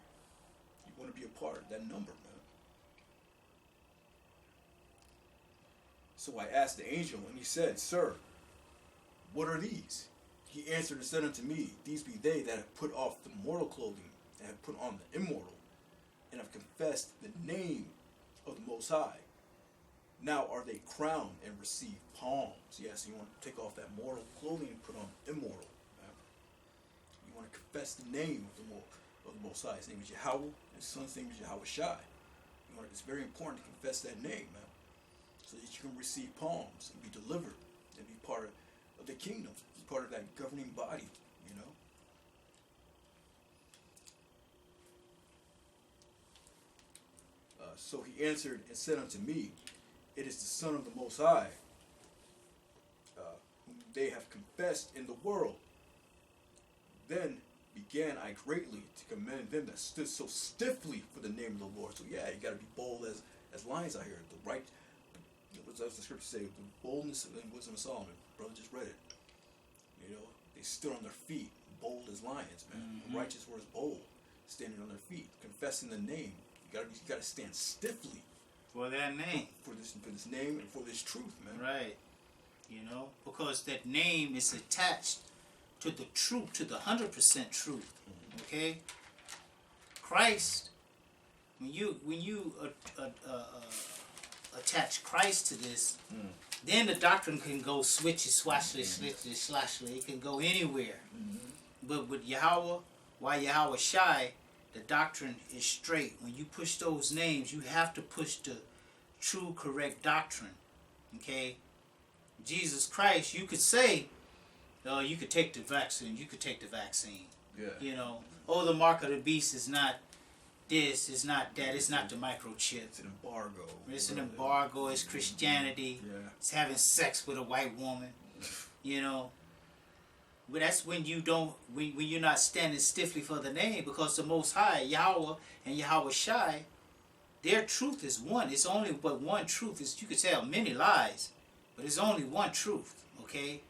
You want to be a part of that number, man. So I asked the angel, and he said, Sir, what are these? He answered and said unto me, These be they that have put off the mortal clothing, and have put on the immortal, and have confessed the name of the Most High. Now are they crowned and receive palms. Yes, you want to take off that mortal clothing and put on immortal. Right? You want to confess the name of the Most High. His name is Yahweh, and his son's name is Yahweh Shai. It's very important to confess that name, man, so that you can receive palms and be delivered and be part of the kingdom, be part of that governing body, you know. So he answered and said unto me, It is the Son of the Most High, whom they have confessed in the world. Then began I greatly to commend them that stood so stiffly for the name of the Lord. So yeah, you got to be bold as lions out here. The right, what does the scripture say? The boldness and wisdom of Solomon. Brother just read it. You know, they stood on their feet, bold as lions, man. Mm-hmm. The righteous were as bold, standing on their feet, confessing the name. You got to stand stiffly for that name, for this name and for this truth, man. Right. You know, because that name is attached to the truth, to the 100% truth. Mm-hmm. Okay. Christ, when you attach Christ to this, then the doctrine can go switchy, swashly, slitchy, slashly. It can go anywhere. Mm-hmm. But with Yahweh, why Yahweh Shai, the doctrine is straight. When you push those names, you have to push the true, correct doctrine. Okay? Jesus Christ, you could say, you could take the vaccine. You could take the vaccine. Yeah. You know, the mark of the beast is not this, it's not that, it's not the microchip. It's an embargo. It's an embargo, it's Christianity. Yeah. It's having sex with a white woman. You know. But that's when you don't, when you're not standing stiffly for the name, because the Most High, Yahweh and Yahweh Shai, their truth is one. It's only but one truth. You could tell many lies, but it's only one truth, okay?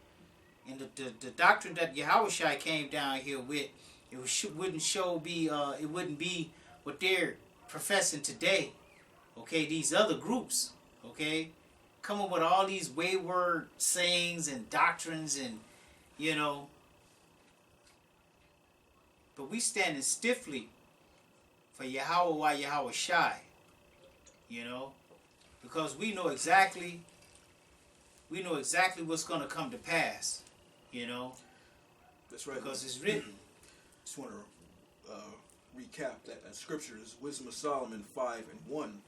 And the doctrine that Yahweh Shai came down here with, it wouldn't be what they're professing today, okay? These other groups, okay? Coming with all these wayward sayings and doctrines and, you know, but we standing stiffly for Yahweh Yahweh Shai, you know, because we know exactly what's going to come to pass, you know. That's right. Because it's written. Just want to recap that scripture is Wisdom of Solomon 5:1.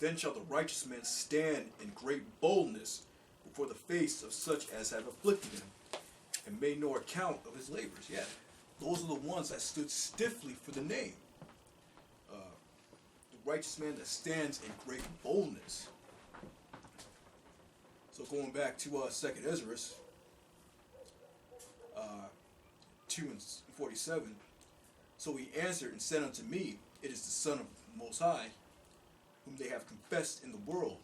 Then shall the righteous man stand in great boldness before the face of such as have afflicted him, and made no account of his labors. Yeah, those are the ones that stood stiffly for the name. The righteous man that stands in great boldness. So going back to 2nd Ezra 2:47. So he answered and said unto me, It is the Son of the Most High, whom they have confessed in the world.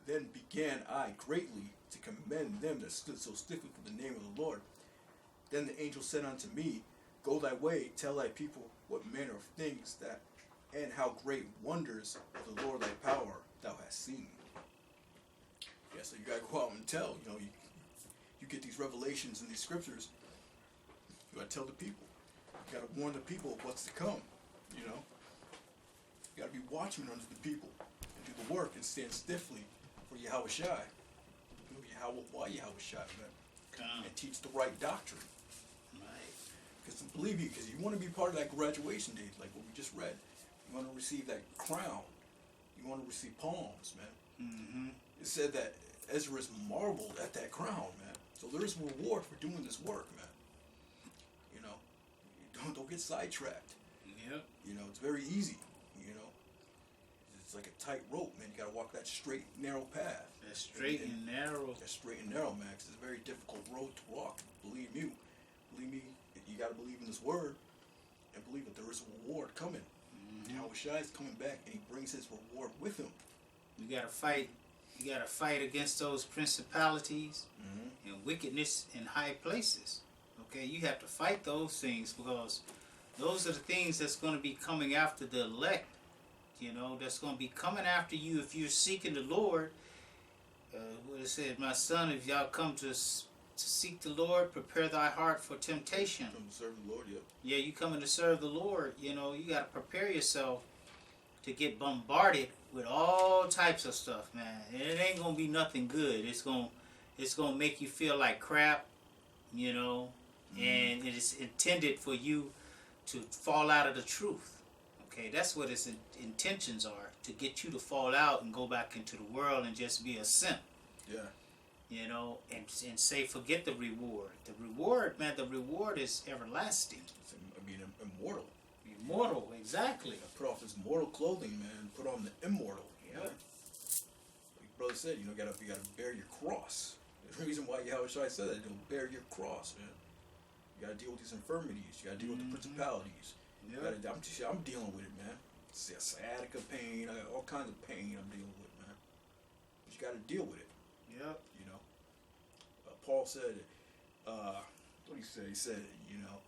Then began I greatly to commend them that stood so stiffly for the name of the Lord. Then the angel said unto me, Go thy way, tell thy people what manner of things that, and how great wonders of the Lord thy power thou hast seen. Yeah, so you gotta go out and tell. You know, you get these revelations in these scriptures. You gotta tell the people. You gotta warn the people of what's to come. You know, you gotta be watchmen unto the people and do the work and stand stiffly for Yahweh Shai. Why Yahweh Shai, man? And teach the right doctrine. Right. Because believe me, because you want to be part of that graduation day, like what we just read. You want to receive that crown. You want to receive palms, man. Mm-hmm. It said that Ezra's marveled at that crown, man. So there is reward for doing this work, man. You know, don't get sidetracked. Yep. You know, it's very easy. You know, it's like a tight rope, man. You got to walk that straight, narrow path. That straight and narrow. That straight and narrow, man. 'Cause it's a very difficult road to walk. Believe me, you got to believe in this word and believe that there is a reward coming. Mm-hmm. Yahushua is coming back, and he brings his reward with him. You gotta fight. You gotta fight against those principalities Mm-hmm. and wickedness in high places. Okay, you have to fight those things because those are the things that's going to be coming after the elect. You know, that's going to be coming after you if you're seeking the Lord. What it said, my son, if y'all come to seek the Lord, prepare thy heart for temptation. Come to serve the Lord, yeah. Yeah, you coming to serve the Lord. You know, you got to prepare yourself to get bombarded with all types of stuff, man. And it ain't gonna be nothing good. It's gonna make you feel like crap, you know. And it is intended for you to fall out of the truth. Okay, that's what its intentions are, to get you to fall out and go back into the world and just be a simp. Yeah. You know, and say forget the reward. The reward, man, the reward is everlasting. Immortal. Immortal, exactly. Put off this mortal clothing, man. Put on the immortal. Yeah. Like brother said, you know, you gotta bear your cross. There's a reason why Yahushua said that. Don't bear your cross, man. You gotta deal with these infirmities. You gotta deal with the principalities. Yeah. I'm dealing with it, man. Sciatica pain. I got all kinds of pain I'm dealing with, man. But you gotta deal with it. Yep. You know. Paul said, what did he say? He said, you know,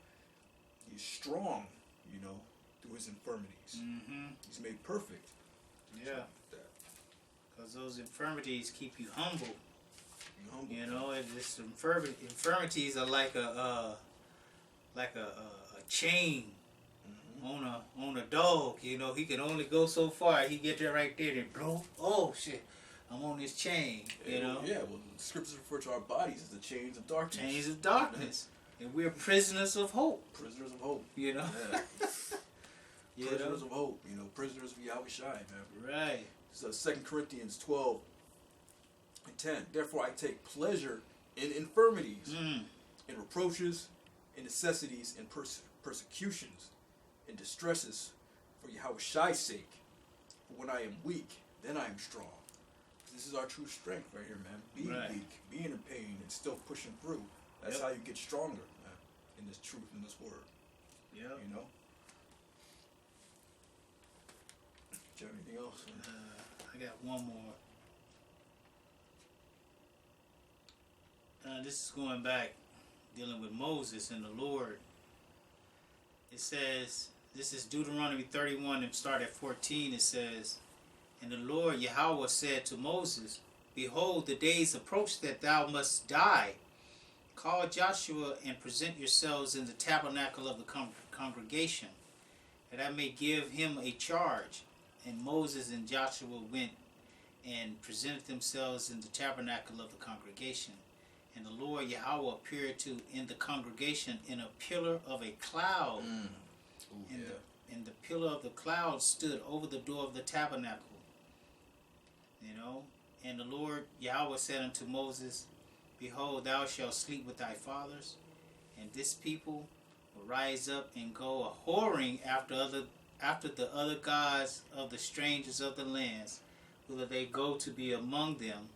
he's strong, you know, through his infirmities. Mm-hmm. He's made perfect. Yeah. Because those infirmities keep you humble. You know, it's infirmities are like a chain on a dog. You know, he can only go so far. He get there right there and blow. Oh shit, I'm on this chain. You know. Yeah. Well, the scriptures refer to our bodies as the chains of darkness. Chains of darkness, and we're prisoners of hope. Prisoners of hope. You know. Yeah. Prisoners of hope. You know, prisoners of Yahushua, man. Right. So 2 Corinthians 12 and 10. Therefore I take pleasure in infirmities, in reproaches, in necessities, in persecutions, in distresses, for Yahushua's sake. For when I am weak, then I am strong. This is our true strength right here, man. Being weak, being in pain, and still pushing through. That's how you get stronger, man, in this truth, in this word. Yeah. You know? Do you have anything else? I got one more. This is going back, dealing with Moses and the Lord. It says, this is Deuteronomy 31 and start at 14. It says, and the Lord Yahweh said to Moses, behold, the days approach that thou must die. Call Joshua and present yourselves in the tabernacle of the congregation, that I may give him a charge. And Moses and Joshua went and presented themselves in the tabernacle of the congregation. And the Lord Yahweh appeared in the congregation in a pillar of a cloud. And the pillar of the cloud stood over the door of the tabernacle. You know, and the Lord Yahweh said unto Moses, behold, thou shalt sleep with thy fathers, and this people will rise up and go a whoring after the other gods of the strangers of the lands, whither they go to be among them,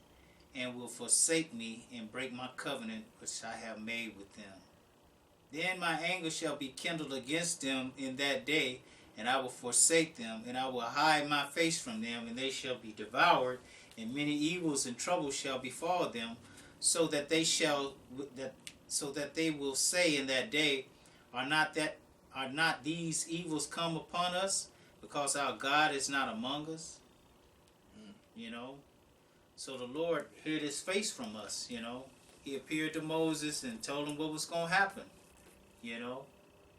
and will forsake me and break my covenant which I have made with them. Then my anger shall be kindled against them in that day, and I will forsake them, and I will hide my face from them, and they shall be devoured, and many evils and troubles shall befall them, so that they will say in that day, Are not these evils come upon us, because our God is not among us? You know? So the Lord hid his face from us, you know? He appeared to Moses and told him what was going to happen, you know?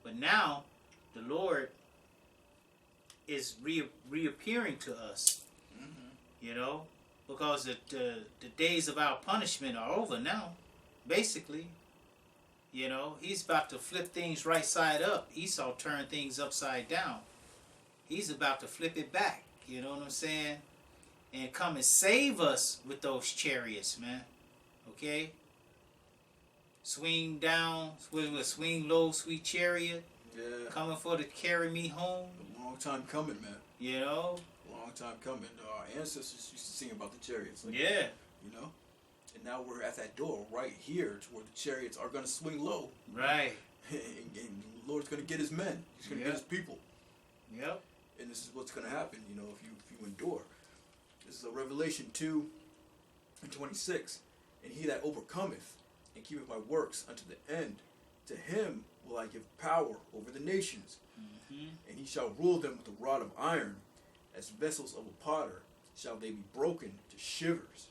But now, the Lord is reappearing to us, you know? Because the days of our punishment are over now, basically. You know, he's about to flip things right side up. Esau turned things upside down. He's about to flip it back. You know what I'm saying? And come and save us with those chariots, man. Okay? Swing down, swing low, sweet chariot. Yeah. Coming for to carry me home. A long time coming, man. You know? Long time coming. Our ancestors used to sing about the chariots. Like, Yeah. You know? And now we're at that door right here to where the chariots are going to swing low. Right. And the Lord's going to get his men. He's going to get his people. Yep. And this is what's going to happen, you know, if you endure. This is a Revelation 2:26. And he that overcometh and keepeth my works unto the end, to him will I give power over the nations. And he shall rule them with a rod of iron, as vessels of a potter shall they be broken to shivers,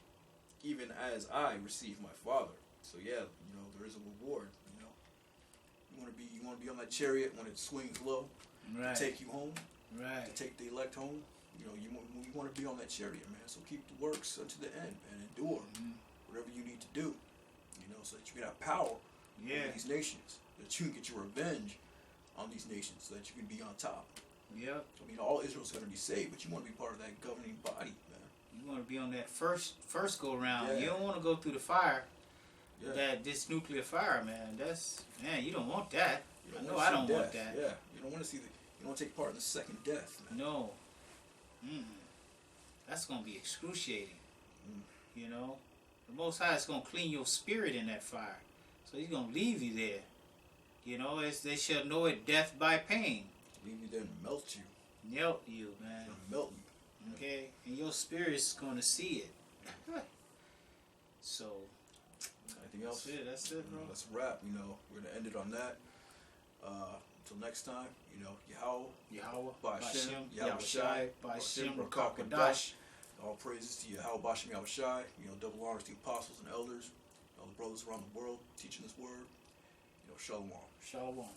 even as I receive my Father. So yeah, you know, there is a reward. You know, you want to be on that chariot when it swings low, Right. to take you home, Right. to take the elect home. You know, you want to be on that chariot, man. So keep the works unto the end and endure whatever you need to do. You know, so that you can have power over these nations, that you can get your revenge on these nations, so that you can be on top. Yep. I mean, all Israel's going to be saved, but you want to be part of that governing body, man. You want to be on that first go round. Yeah. You don't want to go through the fire. Yeah. This nuclear fire, man. You don't want that. You I know wanna I see don't death. want that. Yeah, you don't want to see you don't take part in the second death, man. No. That's gonna be excruciating. You know, the Most High is gonna clean your spirit in that fire, so He's gonna leave you there. You know, as they shall know it, death by pain. Leave you there and melt you. Melt you, man. Melt you. Okay, and your spirit's gonna see it. So. Anything else? That's it, bro. Let's wrap. You know, we're gonna end it on that. Until next time, you know, Yahweh, Ba'Shem, Yahushai, Ba'Shem, Rakak Rakakadash. All praises to Yahweh, Ba'Shem, Yahushai. You know, double honors to the apostles and elders, all the brothers around the world teaching this word. You know, Shalom. Shalom.